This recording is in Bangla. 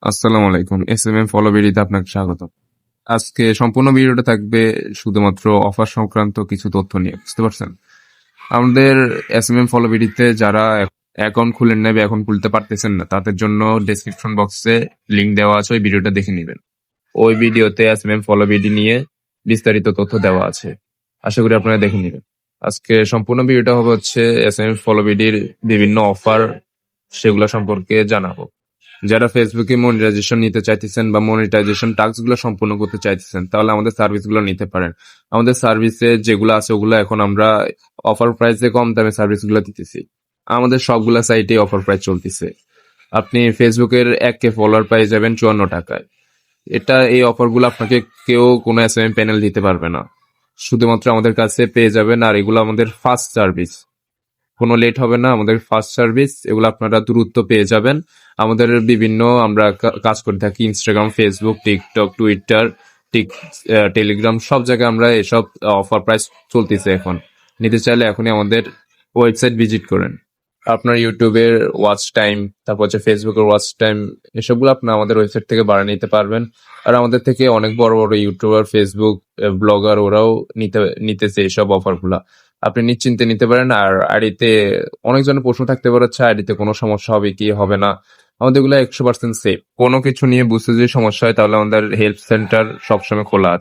আসসালামু আলাইকুম। এসএমএম ফলো ভিডিওতে আপনাকে স্বাগত। আজকে সম্পূর্ণ ভিডিওটা থাকবে শুধুমাত্র অফার সংক্রান্ত কিছু তথ্য নিয়ে। বুঝতে পারছেন? আমাদের এসএমএম ফলো ভিডিওতে যারা অ্যাকাউন্ট খুলেন নাই বা এখন খুলতে পারতেছেন না, তাদের জন্য ডেসক্রিপশন বক্সে লিংক দেওয়া আছে, ওই ভিডিওটা দেখে নিবেন। ওই ভিডিওতে এসএমএম ফলো ভিডি নিয়ে বিস্তারিত তথ্য দেওয়া আছে। আশা করি আপনারা দেখে নিবেন। আজকে সম্পূর্ণ ভিডিওটা হবে হচ্ছে এসএমএম ফলো ভিডির বিভিন্ন অফার, সেগুলো সম্পর্কে জানাবো। যারা ফেসবুকে মনিটাইজেশন নিতে চাইতেছেন বা মনিটাইজেশন টাস্ক গুলো সম্পূর্ণ করতে চাইতেছেন, তাহলে আমাদের সার্ভিস গুলো নিতে পারেন। আমাদের সার্ভিসে যেগুলো আছে ওগুলো এখন আমরা অফার প্রাইসে কম দামে সার্ভিস গুলো দিতেছি। আমাদের সবগুলা সাইটে অফার প্রাইস চলতেছে। আপনি ফেসবুকের 1K ফলোয়ার পেয়ে যাবেন 54 টাকায়। এই অফার গুলো আপনাকে কেউ কোনো এসএমএম প্যানেল দিতে পারবে না। শুধুমাত্র আমাদের কাছে পেয়ে যাবেন, আর এগুলো আমাদের ফাস্ট সার্ভিস। কোনো লেট হবে না, আমাদের ফাস্ট সার্ভিস, এগুলো আপনারা দ্রুত পেয়ে যাবেন। আমাদের বিভিন্ন আমরা কাজ করে থাকি Instagram, Facebook, TikTok, Twitter, Telegram, সব জায়গায় আমরা এসব অফার প্রাইস চলতেছে এখন। নিতে চাইলে এখনই আমাদের ওয়েবসাইট ভিজিট করেন। আপনার ইউটিউবের ওয়াচ টাইম, তারপর হচ্ছে ফেসবুকের ওয়াচ টাইম, এসবগুলো আপনি আমাদের ওয়েবসাইট থেকে বাড়িয়ে নিতে পারবেন। আর আমাদের থেকে অনেক বড় বড় ইউটিউবার, ফেসবুক ব্লগার, ওরাও নিতেছে এসব অফারগুলা। আপনি নিশ্চিন্তে নিতে পারেন। আর আইডিতে অনেকজনের প্রশ্ন থাকতে পারে, হচ্ছে আইডিতে কোনো সমস্যা হবে কি হবে না। আমাদের এগুলো 100% সেফ। কোনো কিছু নিয়ে বুঝতে যদি সমস্যা হয়, তাহলে আমাদের হেল্প সেন্টার সবসময় খোলা আছে।